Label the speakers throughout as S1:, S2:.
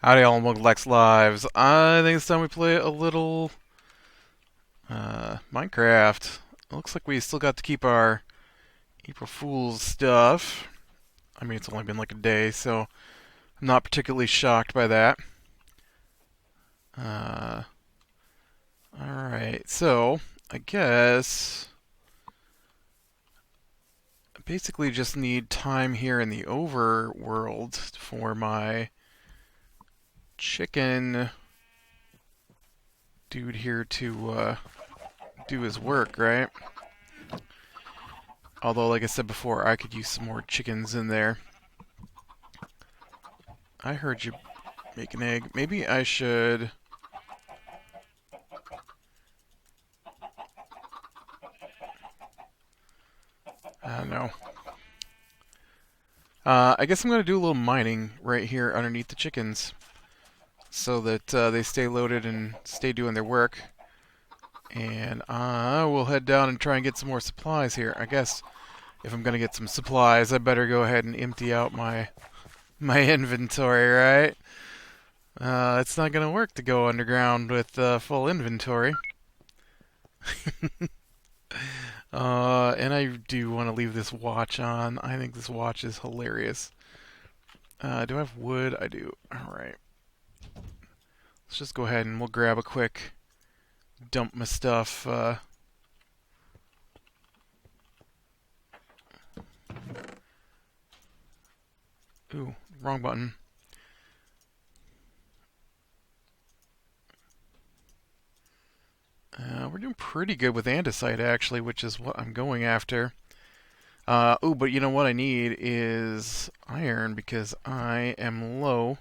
S1: Howdy all, and welcome to Lex Lives. I think it's time we play a little Minecraft. It looks like we still got to keep our April Fool's stuff. I mean, it's only been like a day, so I'm not particularly shocked by that. Uh, Alright, so I guess I basically just need time here in the overworld for my chicken dude here to do his work, right? Although, like I said before, I could use some more chickens in there. I heard you make an egg. Maybe I should... I don't know. I guess I'm going to do a little mining right here underneath the chickens so that they stay loaded and stay doing their work. And I will head down and try and get some more supplies here. I guess if I'm going to get some supplies, I better go ahead and empty out my inventory, right? It's not going to work to go underground with full inventory. And I do want to leave this watch on. I think this watch is hilarious. Do I have wood? I do. Alright. Let's just go ahead and we'll grab a quick dump my stuff. Ooh, wrong button. We're doing pretty good with andesite, actually, which is what I'm going after. Ooh, but you know what I need is iron because I am low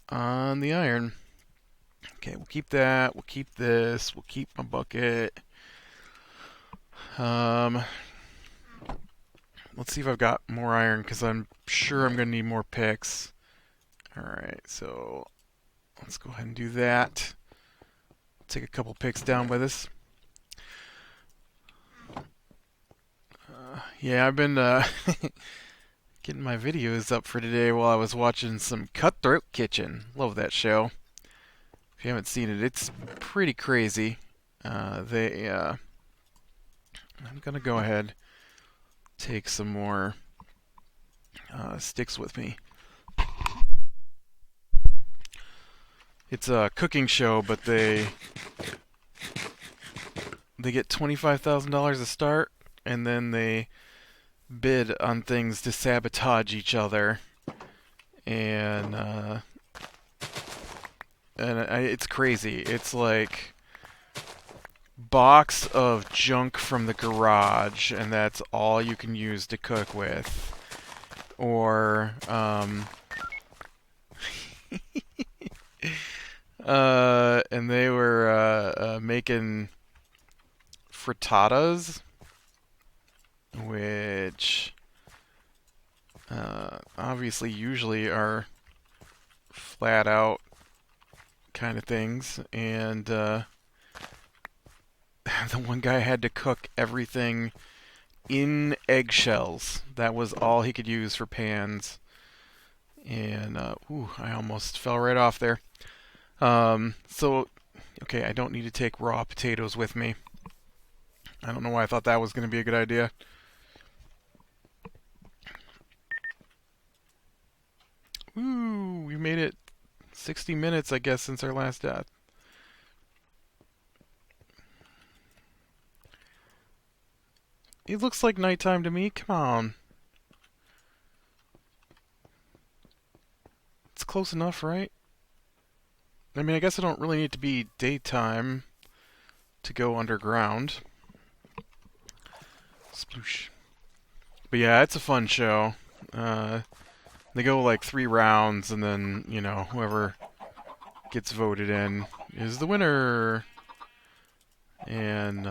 S1: on the iron. Okay, we'll keep that. We'll keep this. We'll keep my bucket. Um, let's see if I've got more iron because I'm sure I'm going to need more picks. Alright, so let's go ahead and do that. Take a couple picks down with us. Yeah, I've been getting my videos up for today while I was watching some Cutthroat Kitchen. Love that show. If you haven't seen it, it's pretty crazy. I'm gonna go ahead take some more sticks with me. It's a cooking show, but they get $25,000 to start, and then they bid on things to sabotage each other, and it's crazy. It's like box of junk from the garage, and that's all you can use to cook with, or and they were making frittatas, which obviously usually are flat out kind of things, and the one guy had to cook everything in eggshells. That was all he could use for pans, and ooh, I almost fell right off there. So, okay, I don't need to take raw potatoes with me. I don't know why I thought that was going to be a good idea. Ooh, we made it 60 minutes, I guess, since our last death. It looks like nighttime to me. Come on. It's close enough, right? I mean, I guess I don't really need to be daytime to go underground. Sploosh. But yeah, it's a fun show. They go like 3 rounds, and then, you know, whoever gets voted in is the winner. And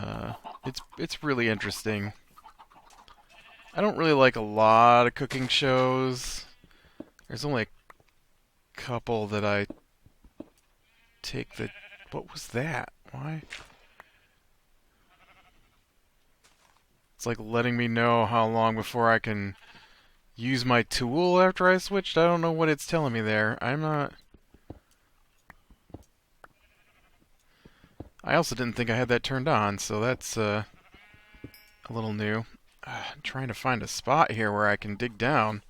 S1: it's really interesting. I don't really like a lot of cooking shows. There's only a couple that I take the... What was that? Why? It's like letting me know how long before I can use my tool after I switched. I don't know what it's telling me there. I'm not... I also didn't think I had that turned on, so that's a little new. I'm trying to find a spot here where I can dig down.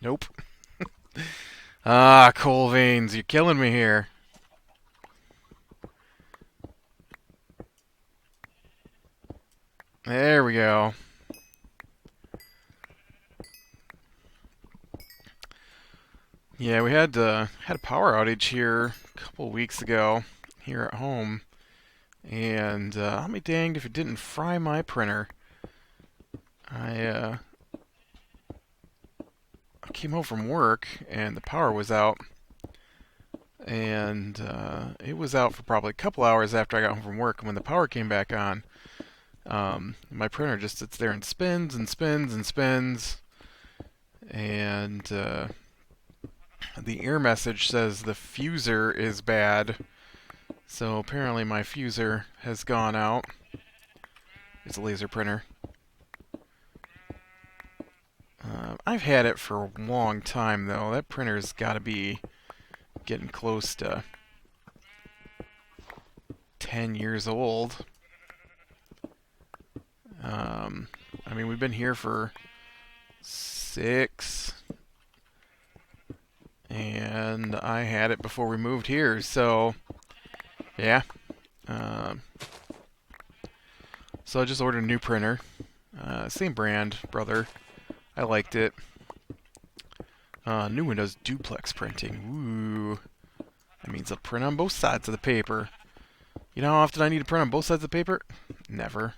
S1: Nope. Ah, coal veins, you're killing me here. There we go. Yeah, we had a power outage here a couple weeks ago here at home, and I'll be danged if it didn't fry my printer. I came home from work and the power was out, and it was out for probably a couple hours after I got home from work. And when the power came back on, my printer just sits there and spins and spins and spins, and the error message says the fuser is bad. So apparently my fuser has gone out. It's a laser printer. I've had it for a long time though. That printer's got to be getting close to 10 years old. I mean, we've been here for 6, and I had it before we moved here, so yeah. So I just ordered a new printer. Same brand, brother. I liked it. New one does duplex printing. Ooh. That means I'll print on both sides of the paper. You know how often I need to print on both sides of the paper? Never.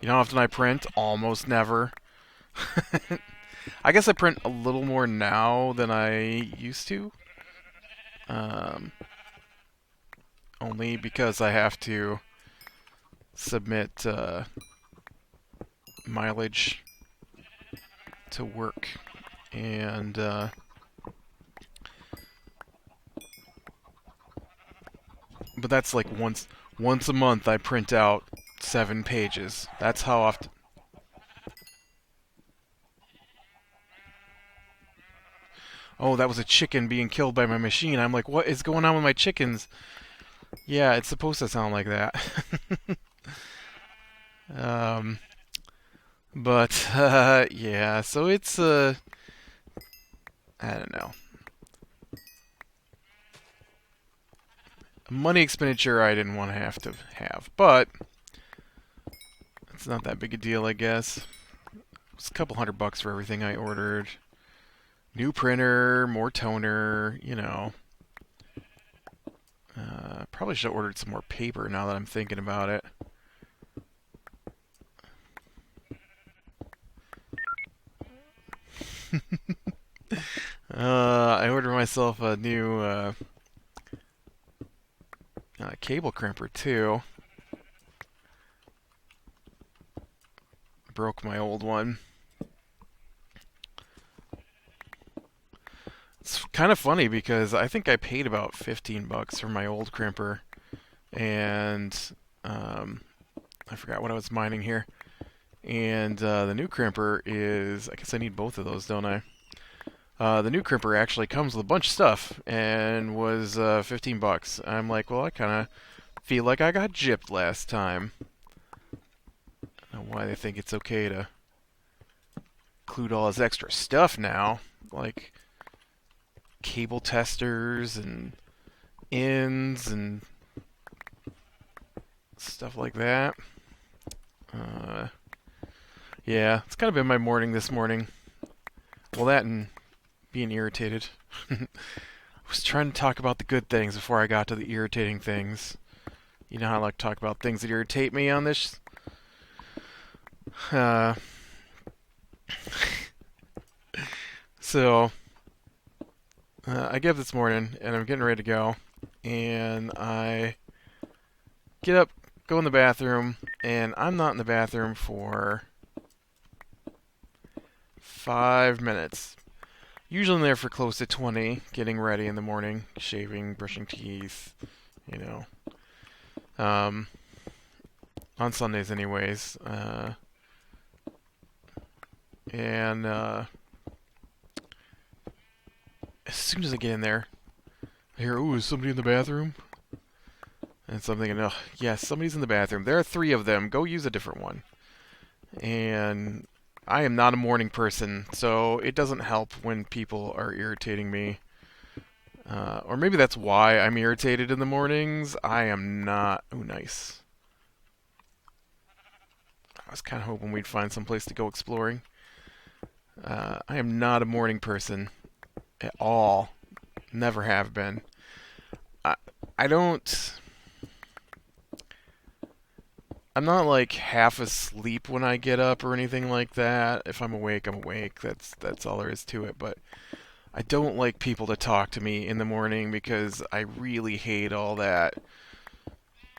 S1: You know how often I print? Almost never. I guess I print a little more now than I used to. Only because I have to submit mileage to work. And but that's like once a month I print out 7 pages. That's how often. Oh, that was a chicken being killed by my machine. I'm like, what is going on with my chickens? Yeah, it's supposed to sound like that. um, but yeah, so it's I don't know, a money expenditure I didn't want to have, but it's not that big a deal, I guess. It's a couple $100 for everything I ordered. New printer, more toner, you know. Probably should have ordered some more paper now that I'm thinking about it. I ordered myself a new cable crimper too. Broke my old one. It's kind of funny because I think I paid about $15 for my old crimper, and I forgot what I was mining here. And the new crimper is, I guess I need both of those, don't I? The new crimper actually comes with a bunch of stuff and was $15. I'm like, well, I kind of feel like I got gypped last time. I don't know why they think it's okay to include all this extra stuff now, like cable testers and ends and stuff like that. Yeah, it's kind of been my morning this morning. Well, that and being irritated. I was trying to talk about the good things before I got to the irritating things. You know how I like to talk about things that irritate me on this? So, I get up this morning, and I'm getting ready to go. And I get up, go in the bathroom, and I'm not in the bathroom for 5 minutes. Usually I'm there for close to 20, getting ready in the morning, shaving, brushing teeth, you know. On Sundays anyways. And as soon as I get in there, I hear, "Ooh, is somebody in the bathroom?" And so I'm thinking, "Oh, yes, somebody's in the bathroom. There are 3 of them. Go use a different one." And I am not a morning person, so it doesn't help when people are irritating me. Or maybe that's why I'm irritated in the mornings. I am not. Oh, nice. I was kind of hoping we'd find some place to go exploring. I am not a morning person at all. Never have been. I, I don't. I'm not like half asleep when I get up or anything like that. If I'm awake, I'm awake. That's all there is to it. But I don't like people to talk to me in the morning because I really hate all that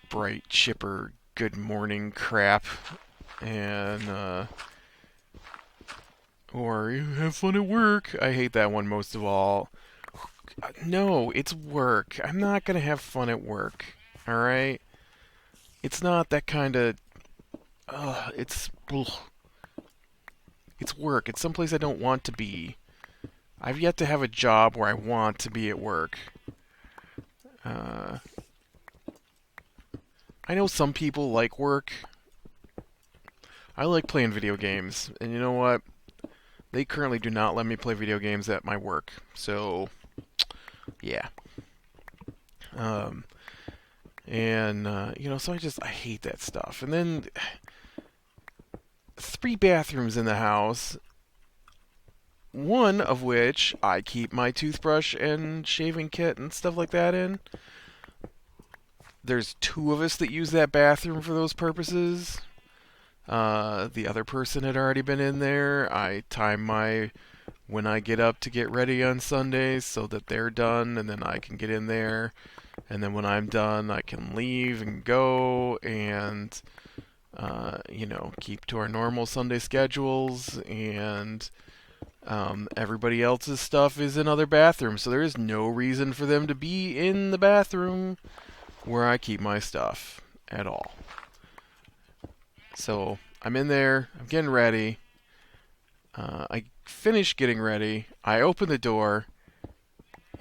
S1: bright, chipper, good morning crap. And or you have fun at work. I hate that one most of all. No, it's work. I'm not gonna have fun at work. All right. It's not that kind of. It's. Ugh. It's work. It's someplace I don't want to be. I've yet to have a job where I want to be at work. Uh, I know some people like work. I like playing video games, and you know what? They currently do not let me play video games at my work. So, yeah. Um, and so I hate that stuff. And then 3 bathrooms in the house. One of which I keep my toothbrush and shaving kit and stuff like that in. There's 2 of us that use that bathroom for those purposes. The other person had already been in there. I time my when I get up to get ready on Sundays so that they're done, and then I can get in there. And then when I'm done, I can leave and go and, keep to our normal Sunday schedules. And everybody else's stuff is in other bathrooms, so there is no reason for them to be in the bathroom where I keep my stuff at all. So I'm in there, I'm getting ready. I finish getting ready. I open the door,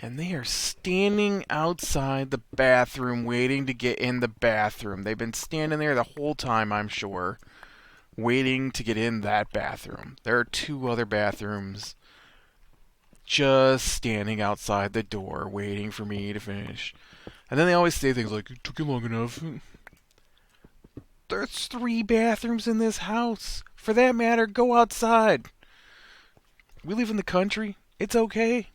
S1: and they are standing outside the bathroom waiting to get in the bathroom. They've been standing there the whole time, I'm sure, waiting to get in that bathroom. There are 2 other bathrooms just standing outside the door waiting for me to finish. And then they always say things like, "It took you long enough." There's 3 bathrooms in this house. For that matter, go outside. We live in the country. It's okay.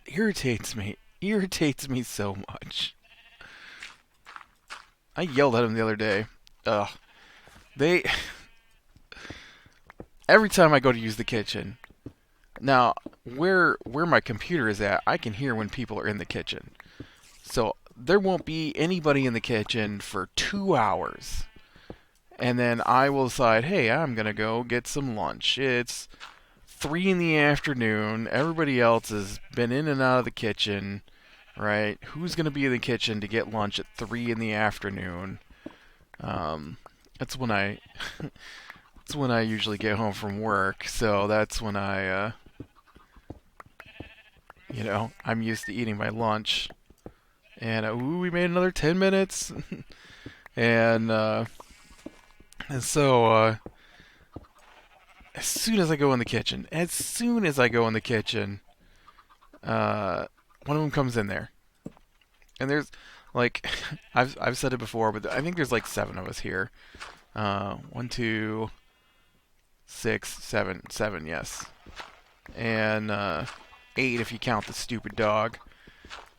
S1: Irritates me. Irritates me so much. I yelled at him the other day. Ugh. They. Every time I go to use the kitchen. Now, where my computer is at, I can hear when people are in the kitchen. So there won't be anybody in the kitchen for 2 hours. And then I will decide, hey, I'm going to go get some lunch. It's 3 in the afternoon. Everybody else has been in and out of the kitchen, right? Who's going to be in the kitchen to get lunch at 3 in the afternoon? That's when I that's when I usually get home from work. So that's when I'm used to eating my lunch. And we made another 10 minutes. and so as soon as I go in the kitchen, one of them comes in there. And there's like I've said it before, but I think there's like 7 of us here. 1, 2, 6, 7, 7, yes. And 8 if you count the stupid dog.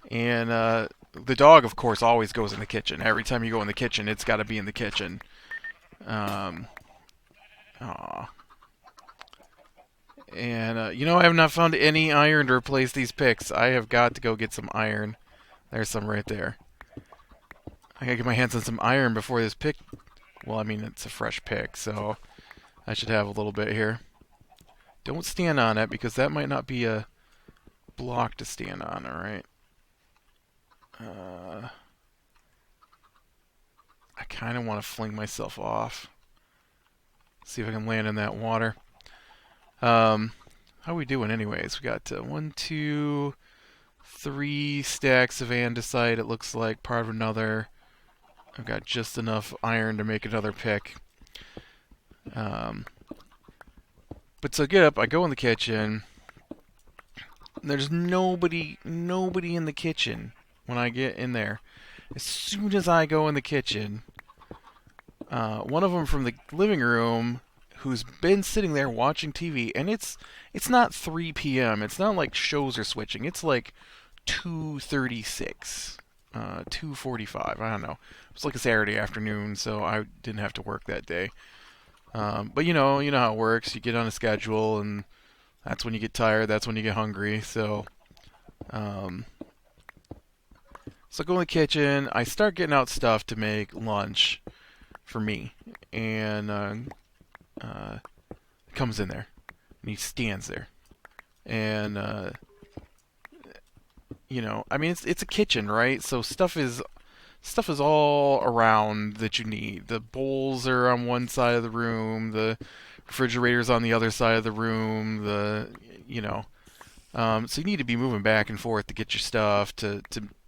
S1: And the dog, of course, always goes in the kitchen. Every time you go in the kitchen, it's got to be in the kitchen. Aw. And, I have not found any iron to replace these picks. I have got to go get some iron. There's some right there. I gotta get my hands on some iron before this pick. Well, I mean, it's a fresh pick, so I should have a little bit here. Don't stand on it, because that might not be a block to stand on, alright? I kind of want to fling myself off. See if I can land in that water. How are we doing, anyways? We got 3 stacks of andesite. It looks like part of another. I've got just enough iron to make another pick. Um, but so I get up, I go in the kitchen. There's nobody in the kitchen when I get in there. As soon as I go in the kitchen, one of them from the living room who's been sitting there watching TV, and it's not 3 p.m. It's not like shows are switching. It's like 2:36, 2:45. I don't know. It's like a Saturday afternoon, so I didn't have to work that day. But you know how it works. You get on a schedule, and that's when you get tired. That's when you get hungry. Um, so I go in the kitchen. I start getting out stuff to make lunch for me, and comes in there, and he stands there, and I mean it's a kitchen, right? So stuff is all around that you need. The bowls are on one side of the room, the refrigerator's on the other side of the room. You know, so you need to be moving back and forth to get your stuff to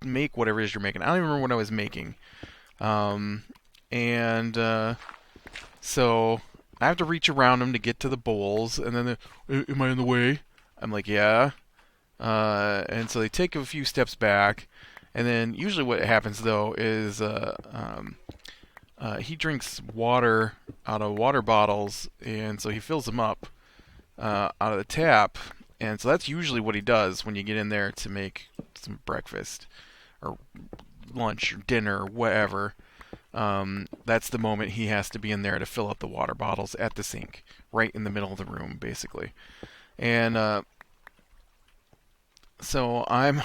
S1: make whatever it is you're making. I don't even remember what I was making, and so I have to reach around them to get to the bowls, and then am I in the way? I'm like, yeah. And so they take a few steps back, and then usually what happens though is he drinks water out of water bottles, and so he fills them up out of the tap, and so that's usually what he does when you get in there to make some breakfast or lunch or dinner or whatever. That's the moment he has to be in there to fill up the water bottles at the sink, right in the middle of the room, basically. And so I'm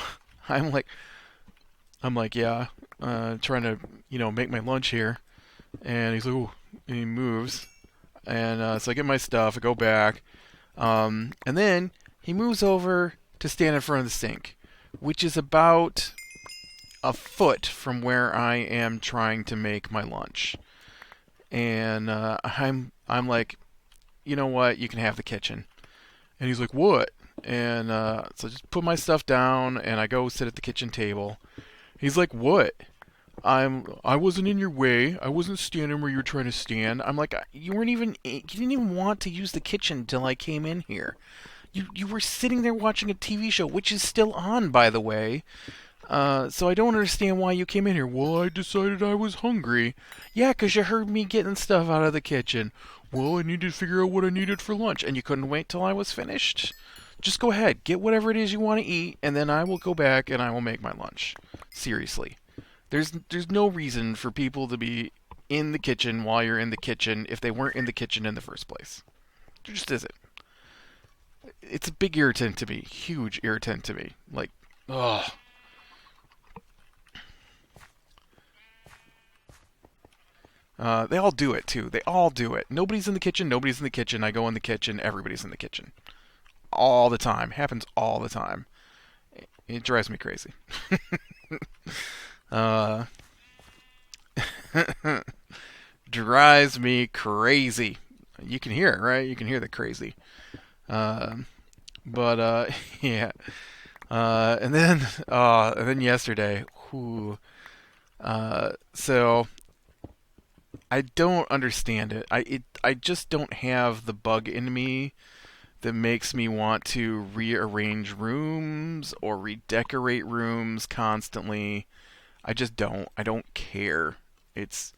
S1: like, yeah, trying to make my lunch here, and he's like, ooh, and he moves, and so I get my stuff, I go back, and then he moves over to stand in front of the sink, which is about a foot from where I am trying to make my lunch, and I'm like, you know what, you can have the kitchen, and he's like, what? And so I just put my stuff down, and I go sit at the kitchen table. He's like, what? I wasn't in your way. I wasn't standing where you were trying to stand. I'm like, you didn't even want to use the kitchen till I came in here. You were sitting there watching a TV show, which is still on, by the way. So I don't understand why you came in here. Well, I decided I was hungry. Yeah, 'cause you heard me getting stuff out of the kitchen. Well, I needed to figure out what I needed for lunch, and you couldn't wait till I was finished? Just go ahead, get whatever it is you want to eat, and then I will go back and I will make my lunch. Seriously. There's no reason for people to be in the kitchen while you're in the kitchen if they weren't in the kitchen in the first place. There just isn't. It's a big irritant to me. Huge irritant to me. Like, ugh. They all do it too. They all do it. Nobody's in the kitchen. Nobody's in the kitchen. I go in the kitchen. Everybody's in the kitchen. All the time. Happens all the time. It drives me crazy. uh, drives me crazy. You can hear it, right? You can hear the crazy. Um, but yeah. And then yesterday, whew, so I don't understand it. I just don't have the bug in me that makes me want to rearrange rooms or redecorate rooms constantly. I just don't. I don't care. It's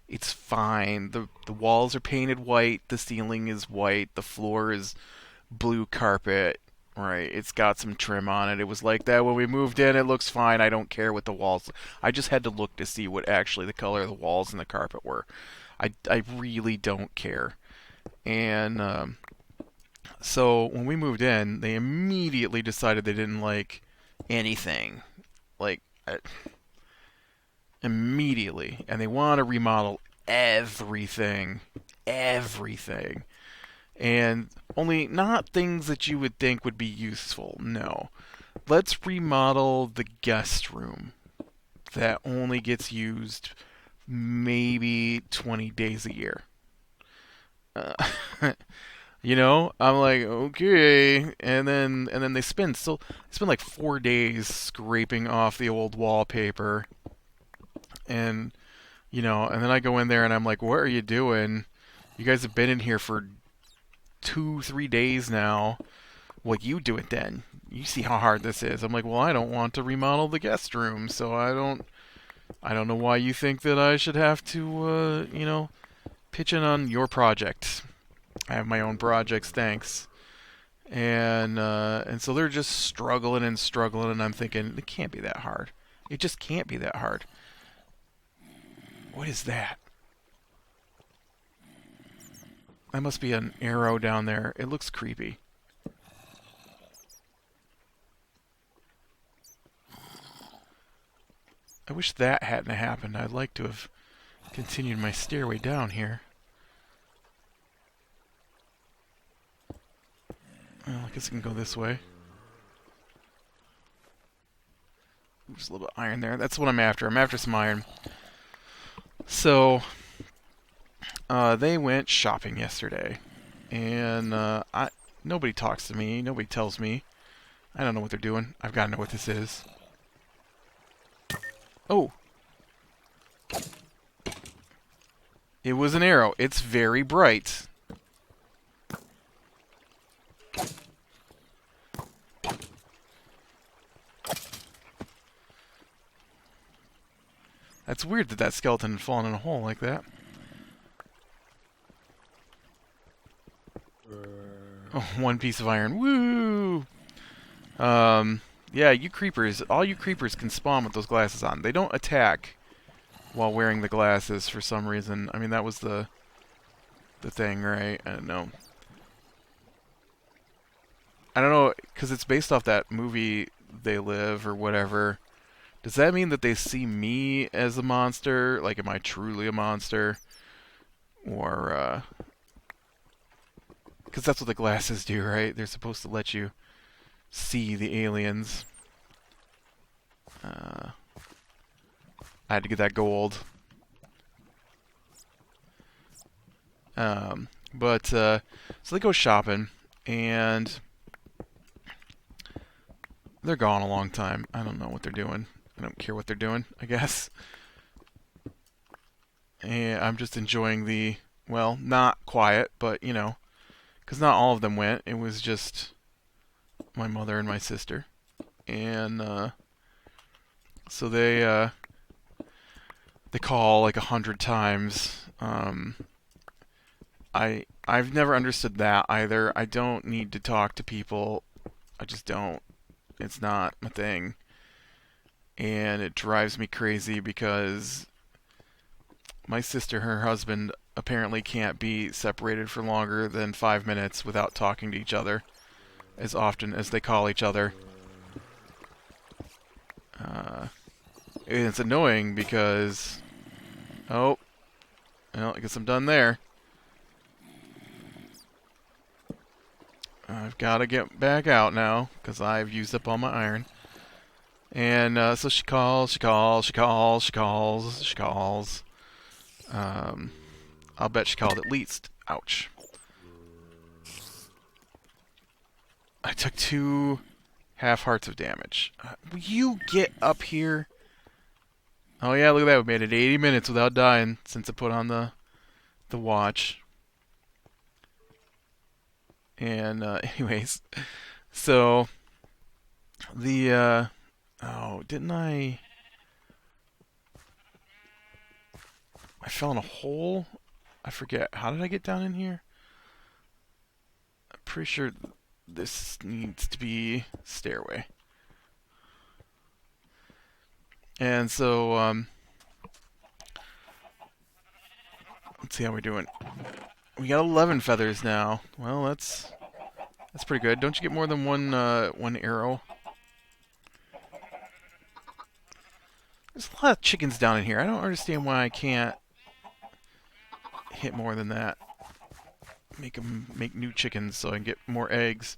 S1: it's fine. The walls are painted white, the ceiling is white, the floor is blue carpet. Right, it's got some trim on it. It was like that when we moved in. It looks fine. I don't care what the walls. I just had to look to see what actually the color of the walls and the carpet were. I really don't care. And so when we moved in, they immediately decided they didn't like anything. Like, immediately. And they want to remodel everything. Everything. And only not things that you would think would be useful. No. Let's remodel the guest room. That only gets used maybe 20 days a year. Uh, You know, I'm like, okay, and then they spend like 4 days scraping off the old wallpaper, and and then I go in there and I'm like, what are you doing? You guys have been in here for 2, 3 days now. Well, you do it then. You see how hard this is. I'm like, well, I don't want to remodel the guest room, so I don't know why you think that I should have to, pitch in on your project. I have my own projects, thanks. And so they're just struggling and struggling, and I'm thinking it can't be that hard. It just can't be that hard. What is that? That must be an arrow down there. It looks creepy. I wish that hadn't happened. I'd like to have continued my stairway down here. Well, I guess I can go this way. There's a little bit of iron there. That's what I'm after. I'm after some iron. So, they went shopping yesterday. And nobody talks to me. Nobody tells me. I don't know what they're doing. I've got to know what this is. Oh! It was an arrow. It's very bright. That's weird that skeleton had fallen in a hole like that. Oh, one piece of iron. Woo! Yeah, you creepers, all you creepers can spawn with those glasses on. They don't attack while wearing the glasses for some reason. I mean, that was the thing, right? I don't know. I don't know, because it's based off that movie They Live or whatever. Does that mean that they see me as a monster? Like, am I truly a monster? Or, because that's what the glasses do, right? They're supposed to let you see the aliens. I had to get that gold. So they go shopping, and they're gone a long time. I don't know what they're doing. I don't care what they're doing, I guess. And I'm just enjoying well, not quiet, but, because not all of them went. It was just my mother and my sister. And, so they call like 100 times. I've never understood that either. I don't need to talk to people. I just don't. It's not my thing. And it drives me crazy because my sister and her husband apparently can't be separated for longer than 5 minutes without talking to each other as often as they call each other. It's annoying because... Oh. Well, I guess I'm done there. I've got to get back out now because I've used up all my iron. And so she calls. I'll bet she called at least. Ouch. I took 2 half hearts of damage. Will you get up here? Oh yeah, look at that. We made it 80 minutes without dying since I put on the watch. And anyways, so didn't I fell in a hole? I forget. How did I get down in here? I'm pretty sure this needs to be stairway. And so let's see how we're doing. We got 11 feathers now. Well, that's pretty good. Don't you get more than one arrow? There's a lot of chickens down in here. I don't understand why I can't hit more than that. Make new chickens so I can get more eggs.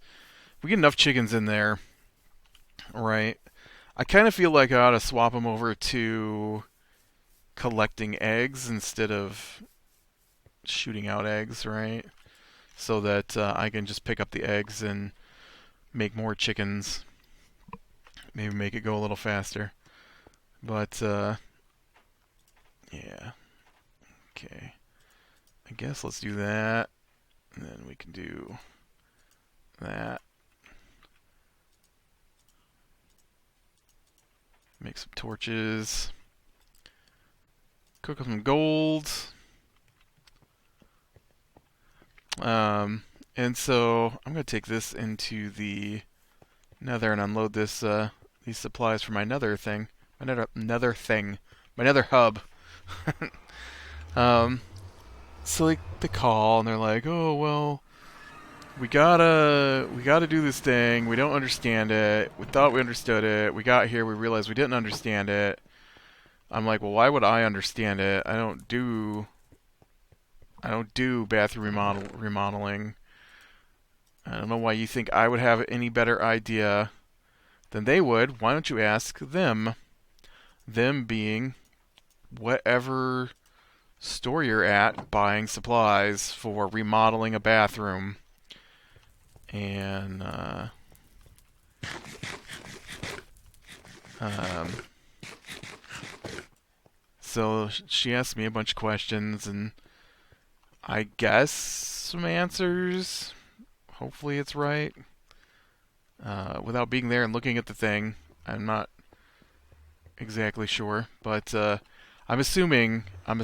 S1: If we get enough chickens in there, right? I kind of feel like I ought to swap them over to collecting eggs instead of shooting out eggs, right? so that I can just pick up the eggs and make more chickens. Maybe make it go a little faster. But, yeah. Okay. I guess let's do that. And then we can do that. Make some torches. Cook up some gold. And so I'm going to take this into the nether and unload this these supplies for my nether thing. My nether hub. So they call and they're like, "Oh well, we gotta do this thing. We don't understand it. We thought we understood it. We got here, we realized we didn't understand it." I'm like, "Well, why would I understand it? I don't do bathroom remodeling. I don't know why you think I would have any better idea than they would. Why don't you ask them?" Them being whatever store you're at buying supplies for remodeling a bathroom. And so she asked me a bunch of questions, and I guess some answers. Hopefully it's right. Without being there and looking at the thing, I'm not exactly sure, but I'm assuming. So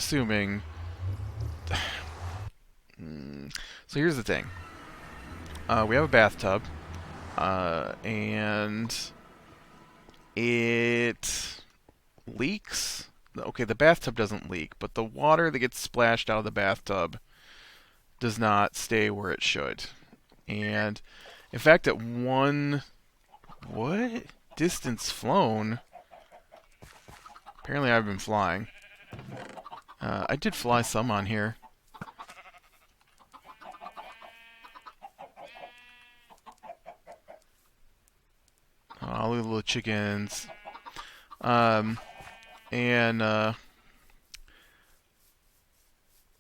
S1: here's the thing. We have a bathtub, and it leaks. Okay, the bathtub doesn't leak, but the water that gets splashed out of the bathtub does not stay where it should. And in fact, at one distance flown, apparently I've been flying. I did fly some on here. All the little chickens. And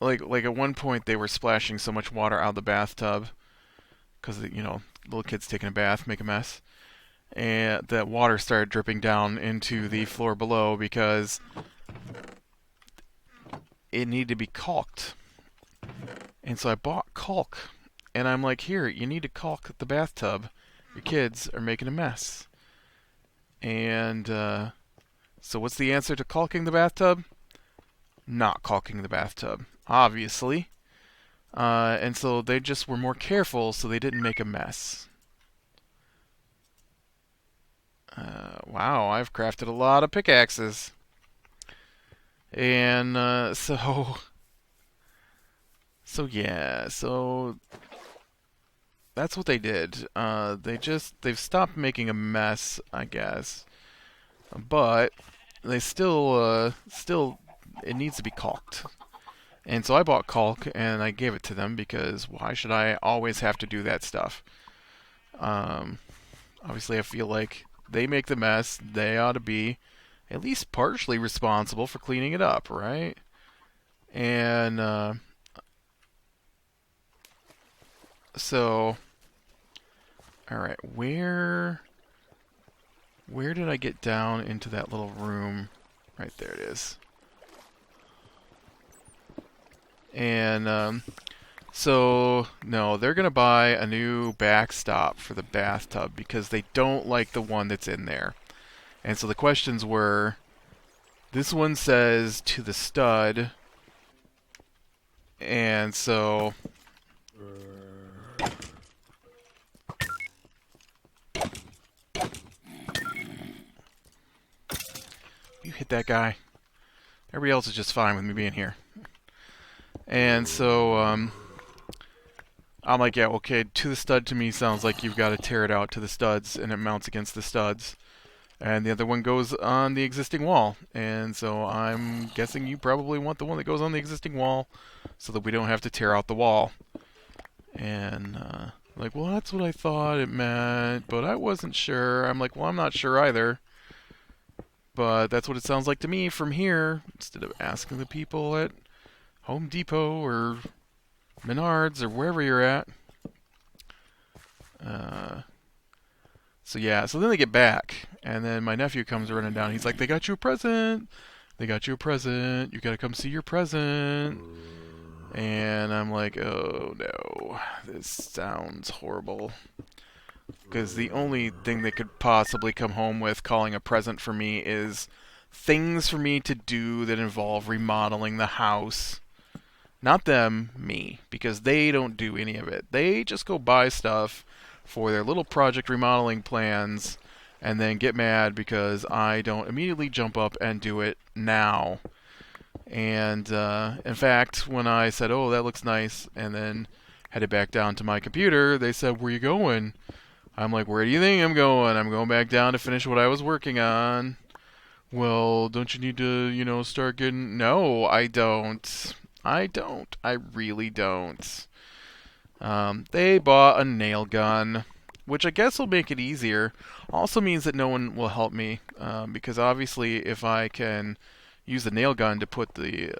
S1: like at one point they were splashing so much water out of the bathtub because little kids taking a bath make a mess, and that water started dripping down into the floor below because it needed to be caulked. And so I bought caulk, and I'm like, here, you need to caulk the bathtub. Your kids are making a mess. And so what's the answer to caulking the bathtub? Not caulking the bathtub, obviously. And so they just were more careful so they didn't make a mess. Wow, I've crafted a lot of pickaxes. And so that's what they did. They've stopped making a mess, I guess. But they still it needs to be caulked. And so I bought caulk and I gave it to them because why should I always have to do that stuff? Obviously I feel like they make the mess. They ought to be at least partially responsible for cleaning it up, right? And so, all right, where did I get down into that little room? Right there it is. And so no, they're gonna buy a new backstop for the bathtub because they don't like the one that's in there. And so the questions were, this one says to the stud, and so you hit that guy. Everybody else is just fine with me being here. And so I'm like, yeah, okay, to the stud to me sounds like you've got to tear it out to the studs, and it mounts against the studs. And the other one goes on the existing wall. And so I'm guessing you probably want the one that goes on the existing wall so that we don't have to tear out the wall. And like, well, that's what I thought it meant, but I wasn't sure. I'm like, well, I'm not sure either. But that's what it sounds like to me from here, instead of asking the people at Home Depot or Menards or wherever you're at. So yeah, so then they get back, and then my nephew comes running down. He's like, "They got you a present. They got you a present. You gotta come see your present." And I'm like, "Oh no, this sounds horrible." Because the only thing they could possibly come home with calling a present for me is things for me to do that involve remodeling the house. Not them, me, because they don't do any of it. They just go buy stuff for their little project remodeling plans and then get mad because I don't immediately jump up and do it now. And in fact, when I said, "Oh, that looks nice," and then headed back down to my computer, they said, "Where you going?" I'm like, "Where do you think I'm going? I'm going back down to finish what I was working on." "Well, don't you need to, start getting..." "No, I don't. I don't. I really don't." They bought a nail gun, which I guess will make it easier. Also means that no one will help me, because obviously if I can use the nail gun to put the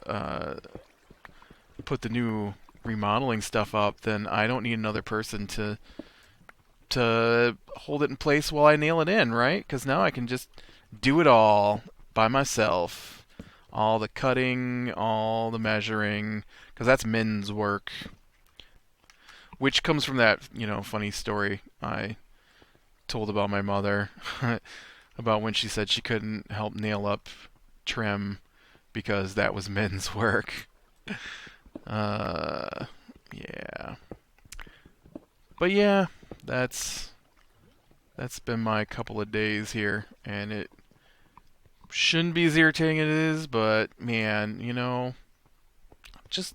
S1: new remodeling stuff up, then I don't need another person to hold it in place while I nail it in, right? Because now I can just do it all by myself. All the cutting, all the measuring, because that's Min's work. Which comes from that, funny story I told about my mother about when she said she couldn't help nail up trim because that was Min's work. Yeah. But yeah, that's been my couple of days here, and it shouldn't be as irritating as it is, but man, just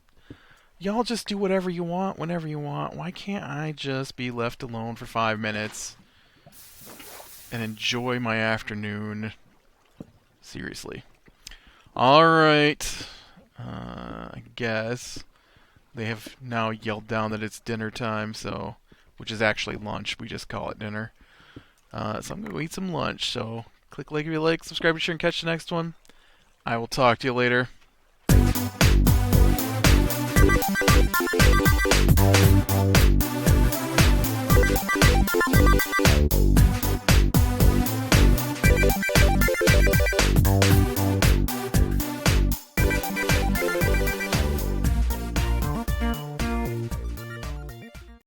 S1: y'all just do whatever you want, whenever you want. Why can't I just be left alone for 5 minutes and enjoy my afternoon? Seriously. Alright. I guess they have now yelled down that it's dinner time, which is actually lunch. We just call it dinner. So I'm going to eat some lunch. So click like if you like, subscribe, share, and catch the next one. I will talk to you later.